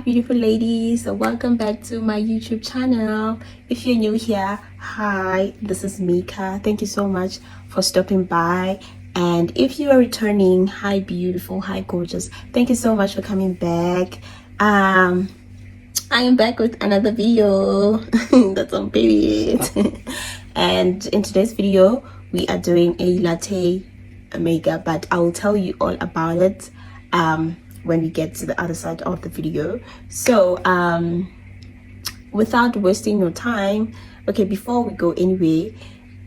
beautiful ladies, welcome back to my YouTube channel. If you're new here, hi, this is Mika. Thank you so much for stopping by. And if you are returning, hi beautiful, hi gorgeous, thank you so much for coming back. I am back with another video. That's on period. And in today's video we are doing a latte makeup, but I will tell you all about it when we get to the other side of the video. So without wasting your time, okay, before we go anywhere,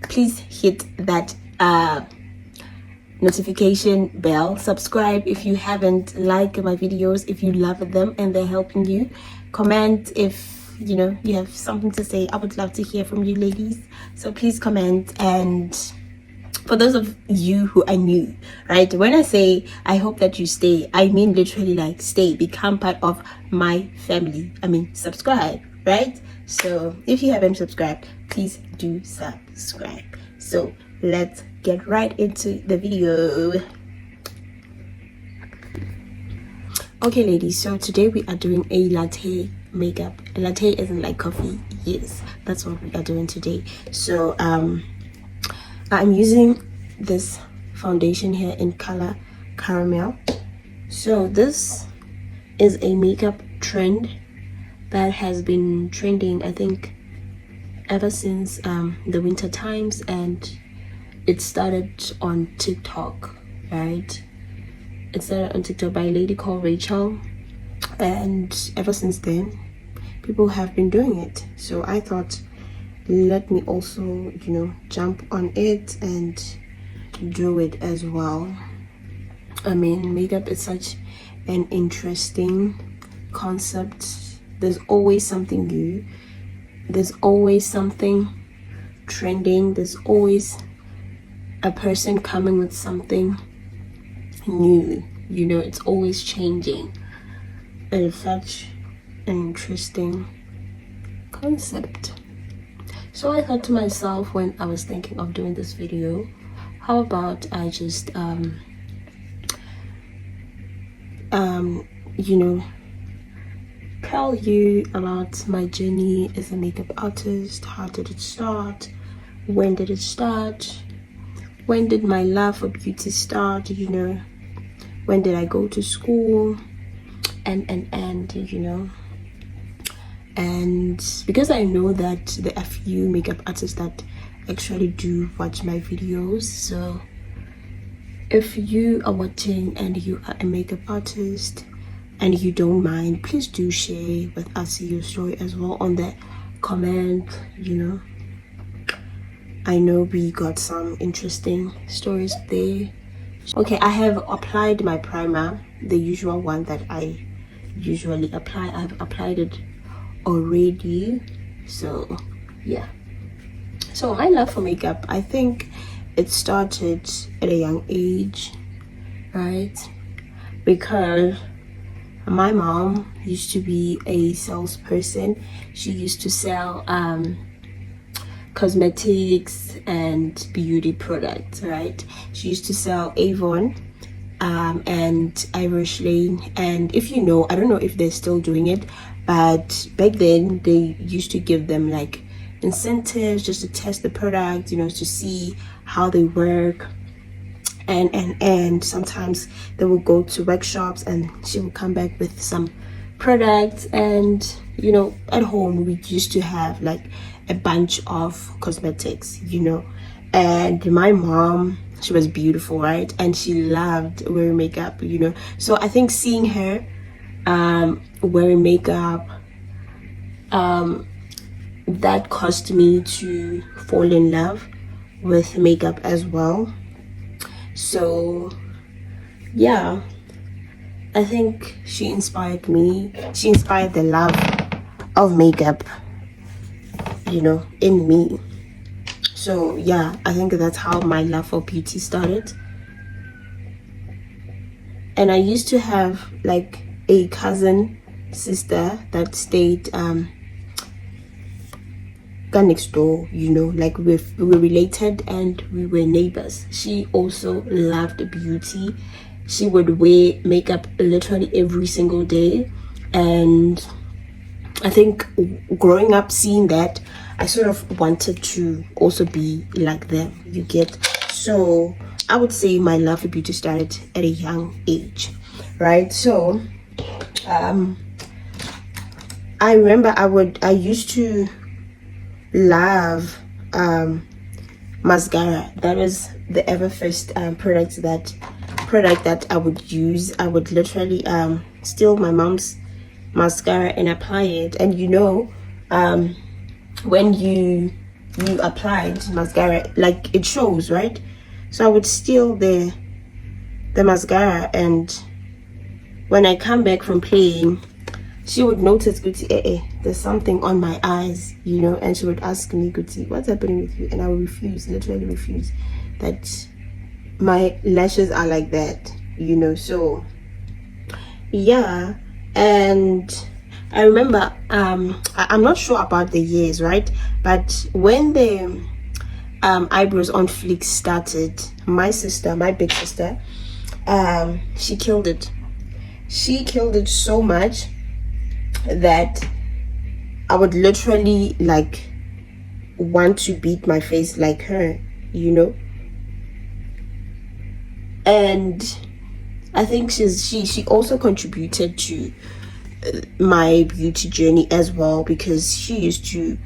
please hit that notification bell, subscribe if you haven't, like my videos if you love them and they're helping you, comment if you know you have something to say. I would love to hear from you ladies, so please comment. And for those of you who are new, right, when I say I hope that you stay, I mean literally like stay, become part of my family. I mean subscribe, right? So if you haven't subscribed, please do subscribe. So let's get right into the video. Okay ladies, so today we are doing a latte makeup. A latte isn't like coffee, yes, that's what we are doing today. So I'm using this foundation here in color caramel. So this is a makeup trend that has been trending, I think, ever since the winter times, and it started on TikTok, right? It started on TikTok by a lady called Rachel, and ever since then people have been doing it. So I thought, let me also, you know, jump on it and do it as well. I mean, makeup is such an interesting concept. There's always something new, there's always something trending, there's always a person coming with something new, you know, it's always changing, and it's such an interesting concept. So I thought to myself, when I was thinking of doing this video, how about I just you know, tell you about my journey as a makeup artist. How did it start? When did it start? When did my love for beauty start? You know, when did I go to school? And you know, and because I know that there are few makeup artists that actually do watch my videos, so if you are watching and you are a makeup artist and you don't mind, please do share with us your story as well on the comment. You know, I know we got some interesting stories there. Okay, I have applied my primer, the usual one that I usually apply. I've applied it already. So yeah, so my love for makeup, I think it started at a young age, right? Because my mom used to be a salesperson. She used to sell cosmetics and beauty products, right? She used to sell Avon and Irish Lane, and if you know, I don't know if they're still doing it, but back then they used to give them like incentives just to test the product, you know, to see how they work. And sometimes they will go to workshops and she will come back with some products. And you know, at home we used to have like a bunch of cosmetics, you know. And my mom, she was beautiful, right? And she loved wearing makeup, you know. So I think seeing her wearing makeup, that caused me to fall in love with makeup as well. So yeah, I think she inspired me. She inspired the love of makeup, you know, in me. So yeah, I think that's how my love for beauty started. And I used to have like a cousin sister that stayed next door, you know, like we were related and we were neighbors. She also loved beauty. She would wear makeup literally every single day, And I think growing up seeing that, I sort of wanted to also be like them, you get. So I would say my love for beauty started at a young age, right? So I remember I used to love mascara. That was the ever first product that I would use. I would literally steal my mom's mascara and apply it. And when you applied mascara, like, it shows, right? So I would steal the mascara, and when I come back from playing, she would notice, Guti, there's something on my eyes, and she would ask me, Guti, what's happening with you? And I would literally refuse, that my lashes are like that, so yeah. And I remember, I'm not sure about the years, right? But when the eyebrows on fleek started, my big sister, she killed it. She killed it so much that I would literally want to beat my face like her, and I think she also contributed to my beauty journey as well, because she used to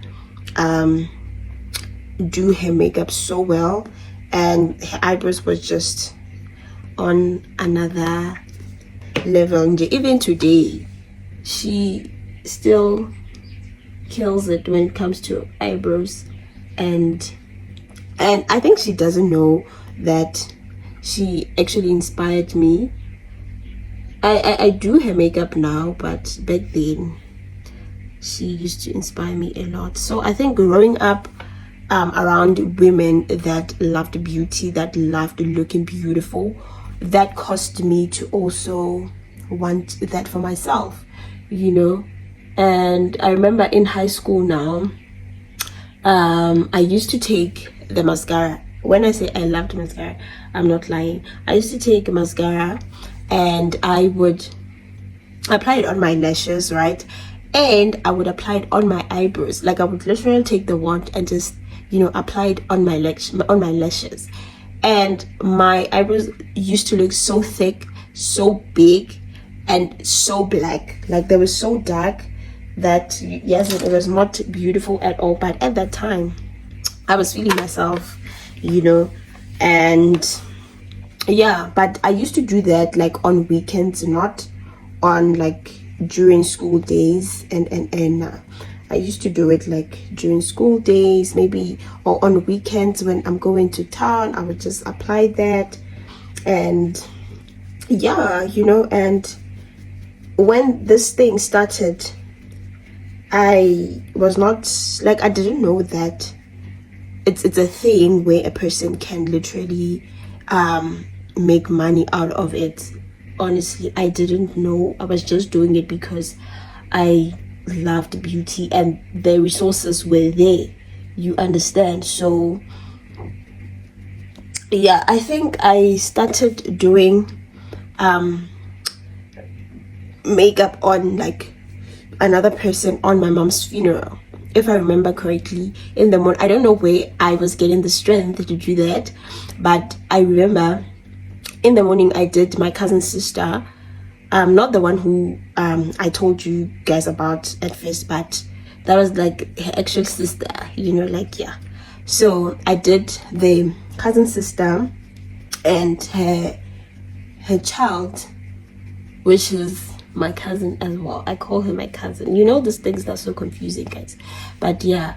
do her makeup so well, and her eyebrows was just on another level. And even today, she still kills it when it comes to eyebrows, and I think she doesn't know that she actually inspired me. I do her makeup now, but back then she used to inspire me a lot. So I think growing up around women that loved beauty, that loved looking beautiful, that caused me to also want that for myself, And I remember in high school now, I used to take the mascara. When I say I loved mascara, I'm not lying. I used to take mascara and I would apply it on my lashes, right? And I would apply it on my eyebrows. Like, I would literally take the wand and just, apply it on my lashes. And my eyebrows used to look so thick, so big, and so black. Like, they were so dark that, yes, it was not beautiful at all. But at that time, I was feeling myself, and yeah. But I used to do that on weekends, not on during school days, and I used to do it during school days, maybe, or on weekends when I'm going to town. I would just apply that, and yeah, and when this thing started, I was not I didn't know that it's a thing where a person can literally make money out of it. Honestly, I didn't know. I was just doing it because I loved beauty and the resources were there, you understand. So yeah, I think I started doing makeup on another person on my mom's funeral, if I remember correctly, in the morning. I don't know where I was getting the strength to do that, but I remember in the morning I did my cousin's sister, not the one who I told you guys about at first, but that was her actual sister, yeah. So I did the cousin sister and her child, which is my cousin as well. I call her my cousin. These things that are so confusing, guys. But yeah,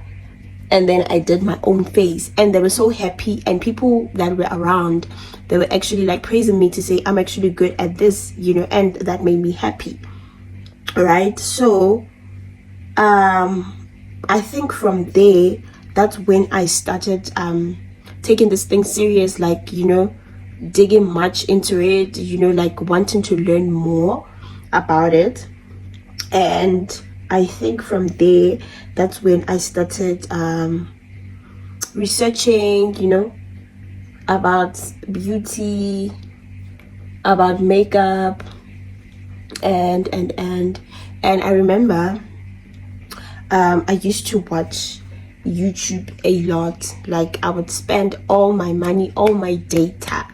and then I did my own face, and they were so happy, and people that were around, they were actually praising me to say I'm actually good at this, and that made me happy, right? So I think from there, that's when I started taking this thing serious, digging much into it, wanting to learn more about it. And I think from there, that's when I started researching, about beauty, about makeup, and And I remember I used to watch YouTube a lot. Like, I would spend all my money, all my data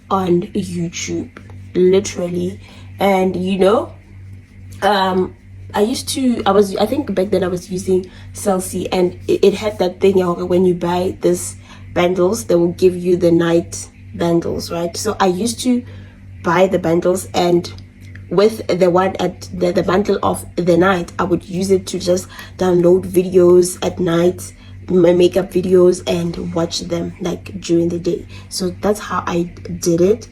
on YouTube, literally. And I think back then I was using Celsi, and it had that thing, when you buy this bundles, they will give you the night bundles, right? So I used to buy the bundles, and with the one at the bundle of the night, I would use it to just download videos at night, my makeup videos, and watch them like during the day. So that's how I did it.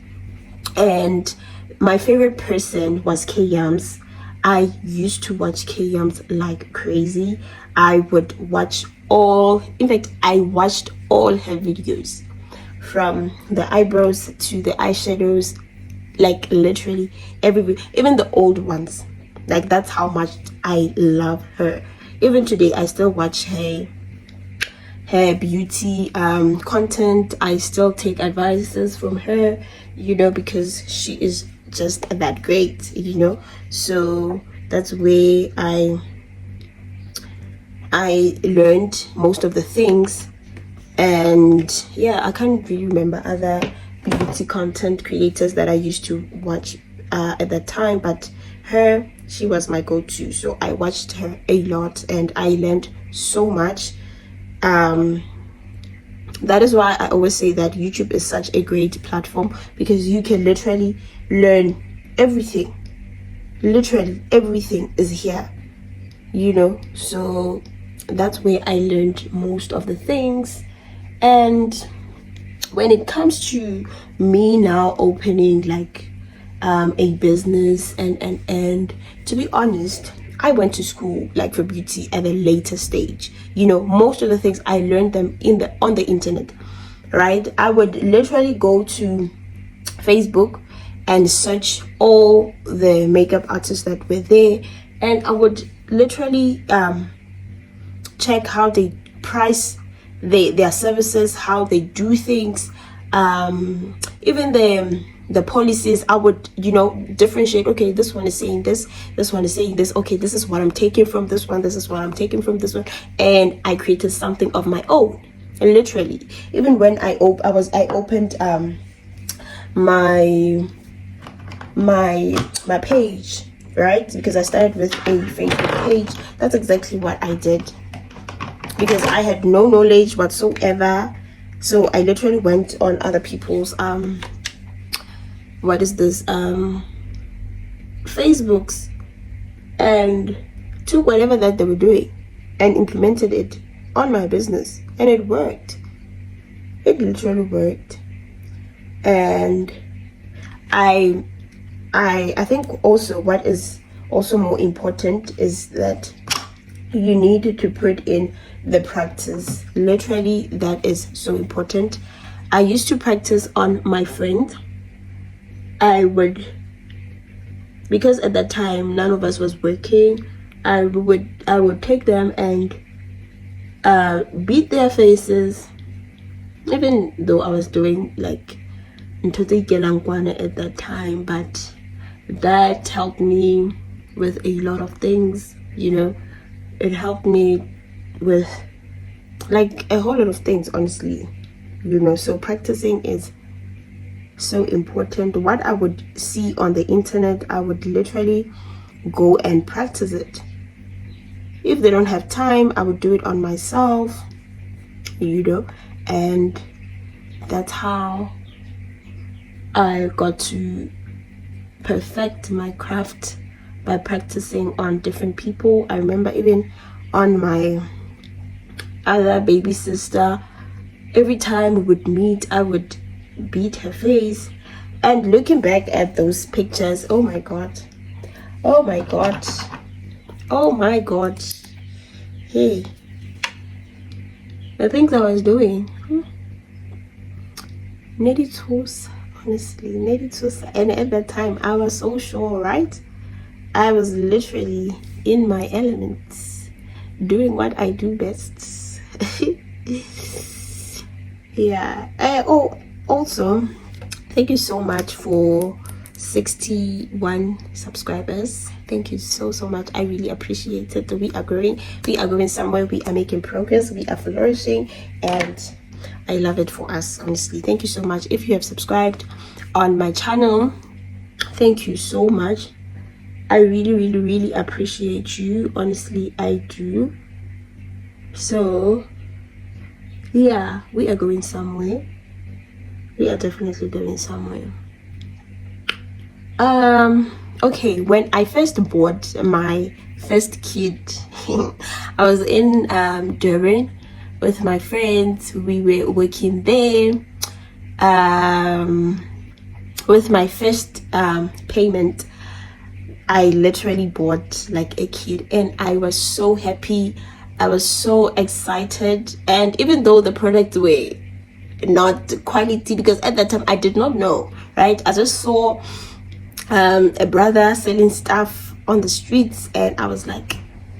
And my favorite person was K-Yams. I used to watch K-Yams like crazy. I would watch I watched all her videos, from the eyebrows to the eyeshadows, like literally even the old ones. Like, that's how much I love her. Even today, I still watch her beauty content. I still take advices from her, because she is just that great, so that's where I learned most of the things. And yeah, I can't really remember other beauty content creators that I used to watch at that time, but she was my go-to. So I watched her a lot, and I learned so much. That is why I always say that YouTube is such a great platform, because you can literally learn everything. Literally everything is here, so that's where I learned most of the things. And when it comes to me now opening like a business, and to be honest, I went to school like for beauty at a later stage. Most of the things I learned them on the internet, right? I would literally go to Facebook and search all the makeup artists that were there, and I would literally check how they price their services, how they do things, even the policies. I would differentiate. Okay, this one is saying this one is saying this. Okay, this is what I'm taking from this one, this is what I'm taking from this one. And I created something of my own. And literally, even when I opened my page, right? Because I started with a Facebook page. That's exactly what I did, because I had no knowledge whatsoever. So I literally went on other people's Facebooks, and took whatever that they were doing and implemented it on my business, and it worked. It literally worked. And I think also what is also more important is that you need to put in the practice. Literally, that is so important. I used to practice on my friend. Because at that time none of us was working, I would take them and beat their faces, even though I was doing like Ntoti at that time. But that helped me with a lot of things. It helped me with like a whole lot of things, honestly. So practicing is so important. What I would see on the internet, I would literally go and practice it. If they don't have time, I would do it on myself, and that's how I got to perfect my craft, by practicing on different people. I remember even on my other baby sister, every time we would meet, I would beat her face. And looking back at those pictures, oh my god, oh my god, oh my god, hey, the things I was doing, needed tools, honestly, needed tools. And at that time I was so sure, right? I was literally in my elements, doing what I do best. Yeah. Also, thank you so much for 61 subscribers. Thank you so much. I really appreciate it. We are going somewhere. We are making progress, we are flourishing, and I love it for us, honestly. Thank you so much. If you have subscribed on my channel, thank you so much. I really appreciate you, honestly. I do. So yeah, we are going somewhere. We are definitely going somewhere. Okay, when I first bought my first kid, I was in Durban with my friends. We were working there. With my first payment, I literally bought like a kid, and I was so happy. I was so excited. And even though the products were not quality, because at that time I did not know, right? I just saw a brother selling stuff on the streets, and I was like,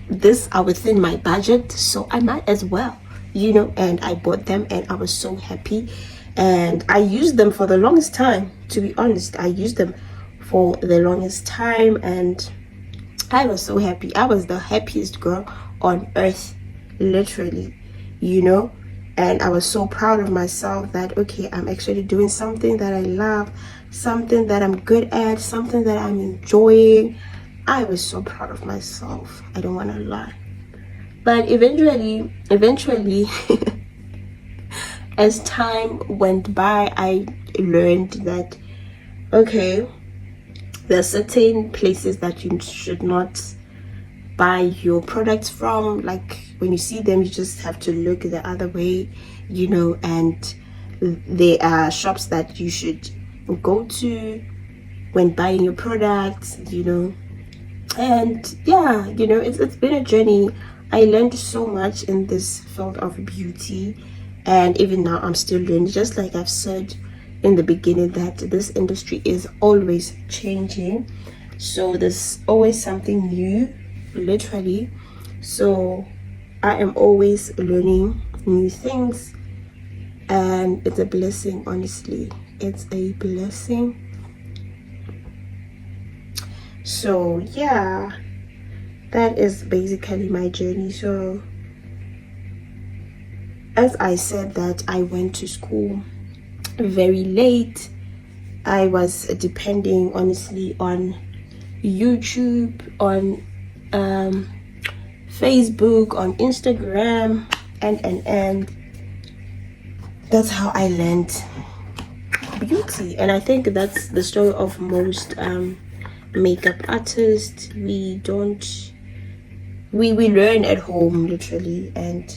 this are within my budget, so I might as well, and I bought them, and I was so happy. And I used them for the longest time, to be honest. I used them for the longest time, and I was so happy. I was the happiest girl on earth, literally, and I was so proud of myself that, okay, I'm actually doing something that I love, something that I'm good at, something that I'm enjoying. I was so proud of myself. I don't want to lie. But eventually, as time went by, I learned that, okay, there are certain places that you should not buy your products from. Like when you see them, you just have to look the other way, and there are shops that you should go to when buying your products, and yeah, it's been a journey. I learned so much in this field of beauty, and even now I'm still learning. Just like I've said in the beginning, that this industry is always changing, so there's always something new, literally. So I am always learning new things, and it's a blessing, honestly. It's a blessing. So yeah, that is basically my journey. So as I said, that I went to school very late. I was depending, honestly, on YouTube, on Facebook, on Instagram, and that's how I learned beauty. And I think that's the story of most makeup artists. We learn at home, literally, and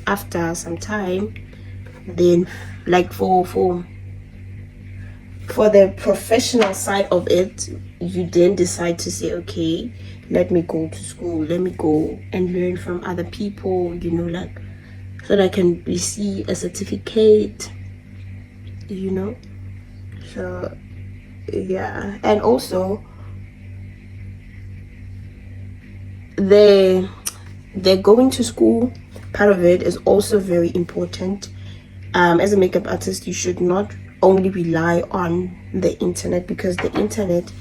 after some time, then like for the professional side of it, you then decide to say, okay, let me go to school, let me go and learn from other people, like, so that I can receive a certificate, so yeah. And also the going to school part of it is also very important. As a makeup artist, you should not only rely on the internet, because the internet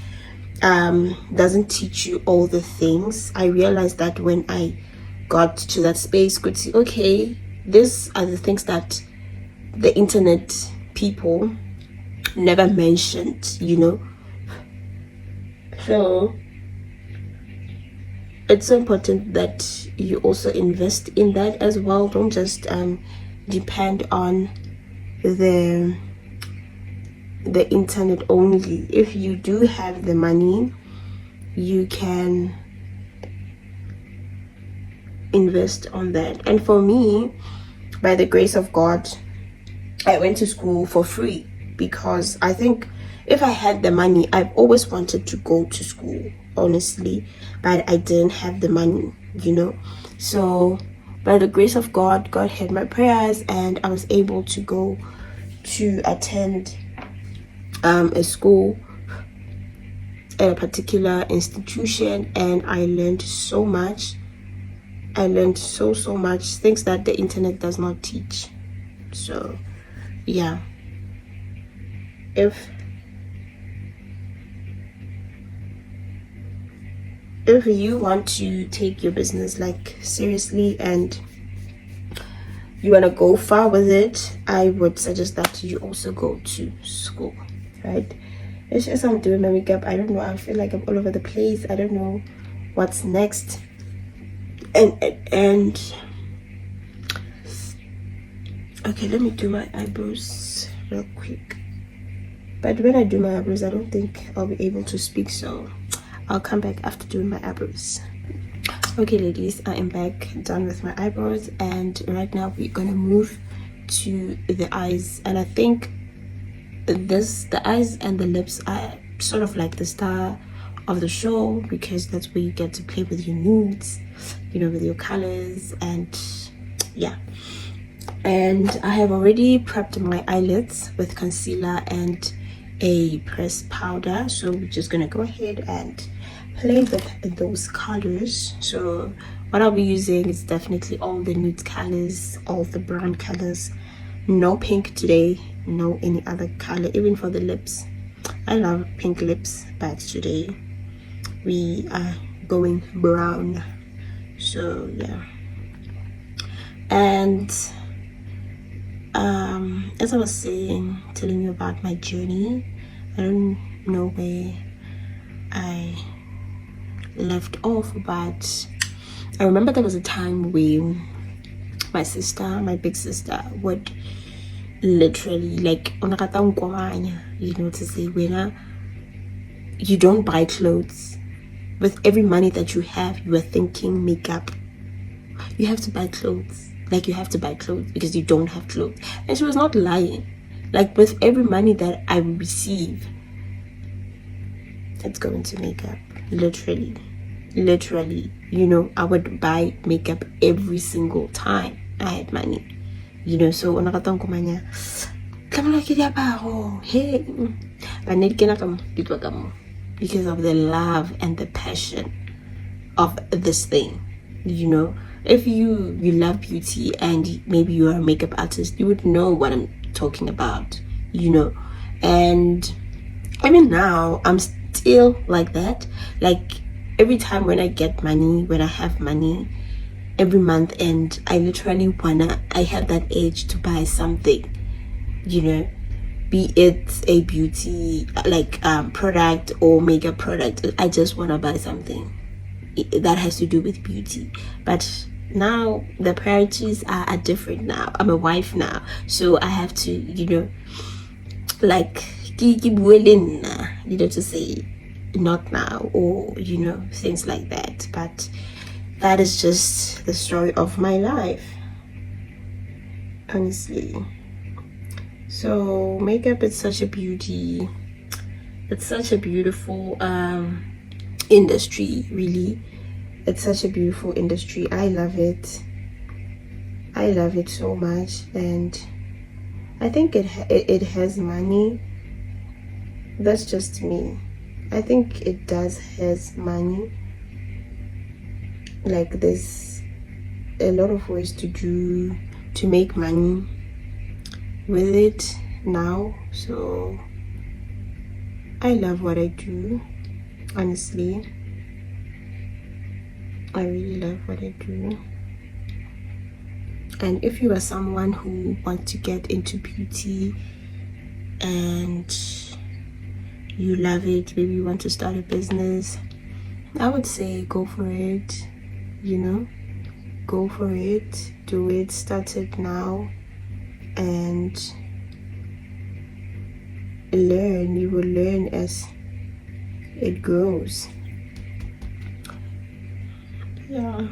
doesn't teach you all the things. I realized that when I got to that space, could see, okay, these are the things that the internet people never mentioned, so it's so important that you also invest in that as well. Don't just depend on the internet only. If you do have the money, you can invest on that. And for me, by the grace of God, I went to school for free, because I think if I had the money, I've always wanted to go to school, honestly, but I didn't have the money, so by the grace of God, God heard my prayers, and I was able to go to attend a school at a particular institution, and I learned so much. I learned so much things that the internet does not teach. So yeah, if if you want to take your business like seriously and you want to go far with it, I would suggest that you also go to school, right? It's just I'm doing my makeup. I don't know, I feel like I'm all over the place. I don't know what's next. And okay, let me do my eyebrows real quick. But when I do my eyebrows, I don't think I'll be able to speak, so I'll come back after doing my eyebrows. Okay ladies, I am back, done with my eyebrows, and right now we're gonna move to the eyes. And I think the eyes and the lips are sort of like the star of the show, because that's where you get to play with your nudes, you know, with your colors. And yeah, and I have already prepped my eyelids with concealer and a pressed powder, so we're just gonna go ahead and play with those colors. So what I'll be using is definitely all the nude colors, all the brown colors. No pink today, no any other color, even for the lips. I love pink lips, but today we are going brown. So yeah, and as I was saying, telling you about my journey, I don't know where I left off, but I remember there was a time when my sister, my big sister, would literally like, you know, to say, when you don't buy clothes. With every money that you have, you are thinking makeup. You have to buy clothes. Like, you have to buy clothes because you don't have clothes. And she was not lying. Like, with every money that I receive, it's going to makeup. Literally, you know, I would buy makeup every single time I had money, you know. So hey, because of the love and the passion of this thing, you know. If you love beauty and maybe you are a makeup artist, you would know what I'm talking about, you know. And even now I'm still like that. Like, every time when I get money, when I have money every month, and I literally I have that urge to buy something, you know, be it a beauty like product or makeup product. I just want to buy something that has to do with beauty. But now the priorities are different. Now I'm a wife now, so I have to, you know, like, keep willing, you know, to say not now, or you know, things like that. But that is just the story of my life, honestly. So makeup is such a beauty, it's such a beautiful industry, really. It's such a beautiful industry. I love it so much. And I think it has money. That's just me. I think it does has money. Like, there's a lot of ways to make money with it now. So I love what I do, honestly. I really love what I do. And if you are someone who wants to get into beauty and you love it, maybe you want to start a business, I would say go for it, you know. Go for it, do it, start it now, and learn. You will learn as it grows. Yeah.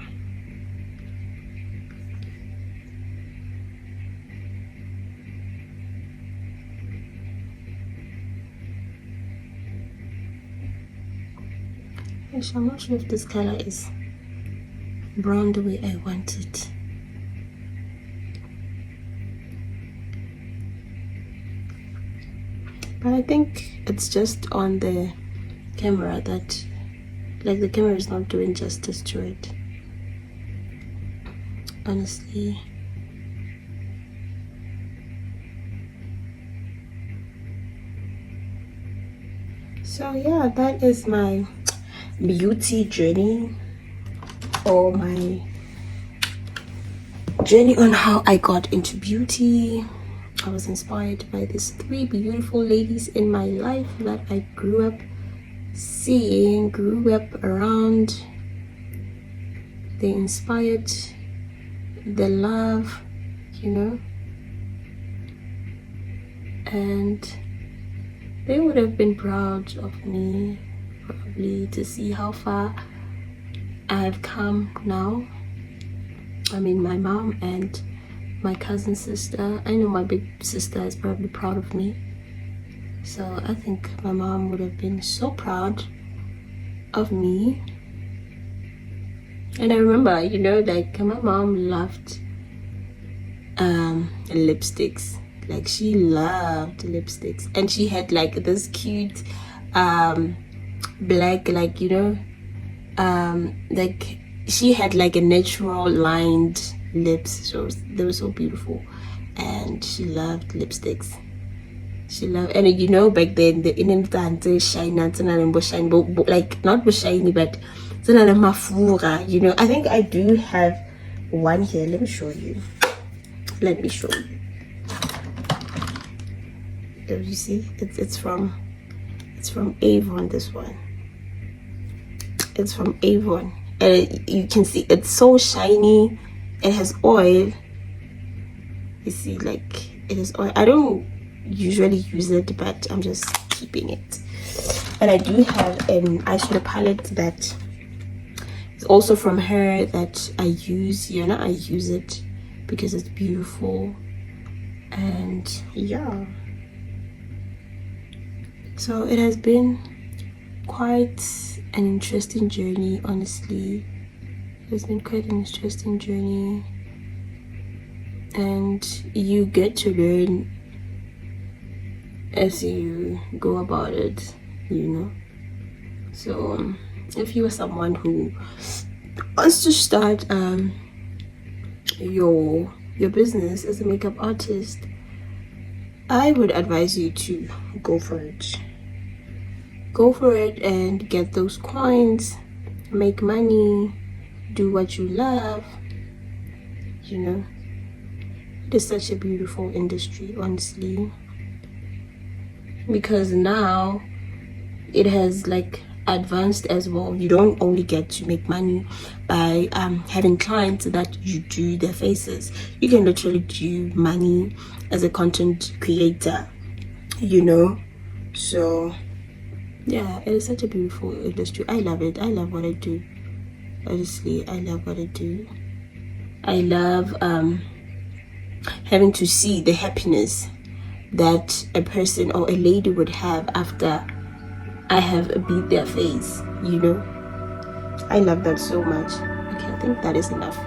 Actually, I'm not sure if this color is brown the way I want it. But I think it's just on the camera that, like, the camera is not doing justice to it, honestly. So yeah, that is my beauty journey, or my journey on how I got into beauty. I was inspired by these 3 beautiful ladies in my life that I grew up seeing, grew up around. They inspired the love, and they would have been proud of me, probably, to see how far I've come now. I mean, my mom and my cousin sister, I know my big sister is probably proud of me. So I think my mom would have been so proud of me. And I remember, like my mom loved lipsticks. Like she loved lipsticks, and she had like this cute black, like like she had like a natural lined lips, so they were so beautiful, and she loved lipsticks. She loved, and back then the in shine, like not shiny, but mafura. I think I do have one here. Let me show you. You see, it's from Avon. This one, it's from Avon, and you can see it's so shiny. It has oil. You see, like it is oil. I don't usually use it, but I'm just keeping it. And I do have an eyeshadow palette that is also from her that I use. I use it because it's beautiful. And yeah, so it has been quite an interesting journey, honestly. It's been quite an interesting journey, and you get to learn as you go about it, So if you are someone who wants to start your business as a makeup artist, I would advise you to go for it. Go for it and get those coins, make money, do what you love. It is such a beautiful industry, honestly, because now it has like advanced as well. You don't only get to make money by having clients that you do their faces. You can literally do money as a content creator, so yeah, it is such a beautiful industry. I love it. I love what I do. Honestly, I love what I do. I love having to see the happiness that a person or a lady would have after I have beat their face. I love that so much. Okay, I think that is enough.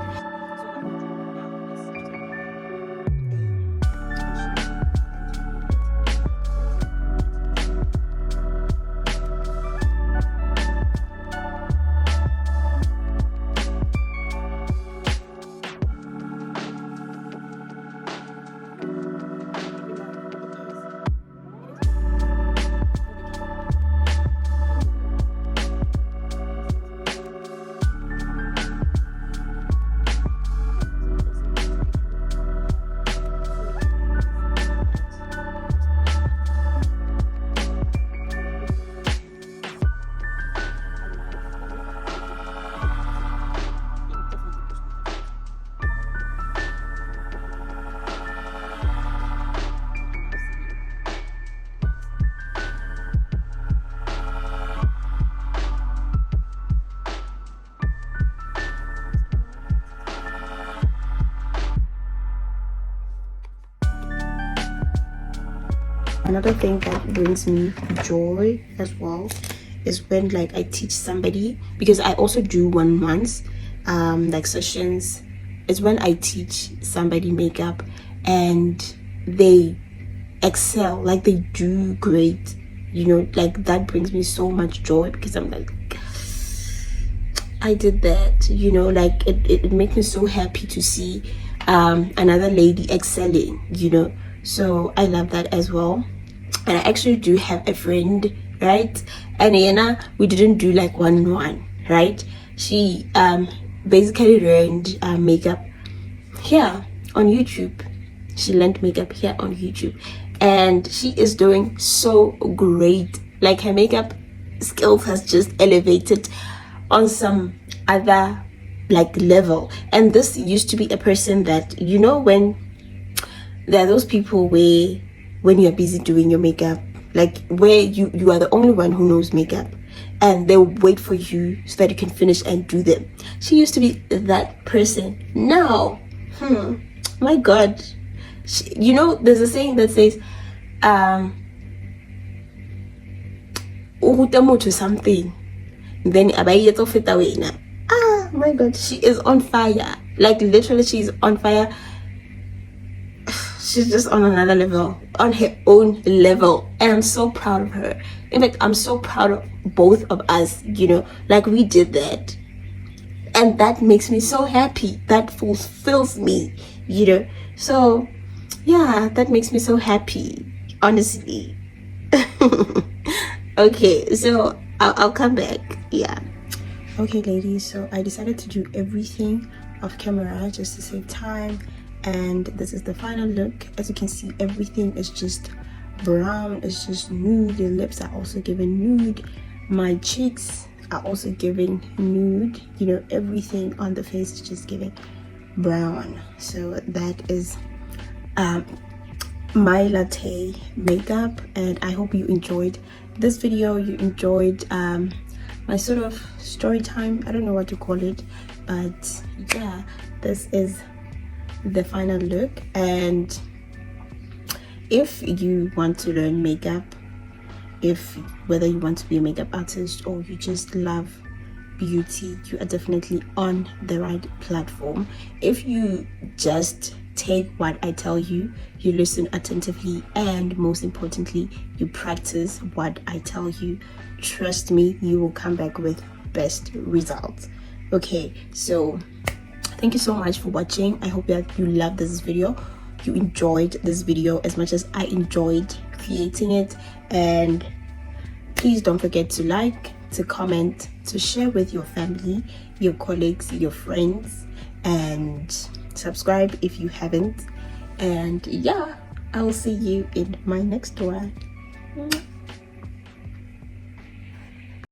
Another thing that brings me joy as well is when like I teach somebody, because I also do one-on-ones, like sessions. It's when I teach somebody makeup and they excel, like they do great, like that brings me so much joy, because I'm like, I did that, like it makes me so happy to see another lady excelling, so I love that as well. And I actually do have a friend right? And Yana, we didn't do like one-on-one, right? She basically learned makeup here on YouTube. She learned makeup here on YouTube, and she is doing so great. Like, her makeup skills has just elevated on some other like level. And this used to be a person that, you know, when there are those people where when you're busy doing your makeup, like where you are the only one who knows makeup, and they'll wait for you so that you can finish and do them. She used to be that person. Now, my God, you know, there's a saying that says, to something, then my God, she is on fire. Like, literally, she's on fire. She's just on another level, on her own level, and I'm so proud of her. In fact, I'm so proud of both of us, you know, like we did that, and that makes me so happy. That fulfills me, you know. So yeah, that makes me so happy, honestly. Okay, so I'll come back. Yeah. Okay, ladies, so I decided to do everything off camera just to save time, and this is the final look. As you can see, everything is just brown, it's just nude. The lips are also given nude, my cheeks are also giving nude, you know, everything on the face is just giving brown. So that is my latte makeup, and I hope you enjoyed this video. You enjoyed my sort of story time, I don't know what to call it, but yeah, this is the final look. And if you want to learn makeup, whether you want to be a makeup artist or you just love beauty, you are definitely on the right platform. If you just take what I tell you, you listen attentively, and most importantly, you practice what I tell you, trust me, you will come back with best results. Okay, so thank you so much for watching. I hope that you loved this video, you enjoyed this video as much as I enjoyed creating it. And please don't forget to like, to comment, to share with your family, your colleagues, your friends, and subscribe if you haven't. And yeah, I'll see you in my next one.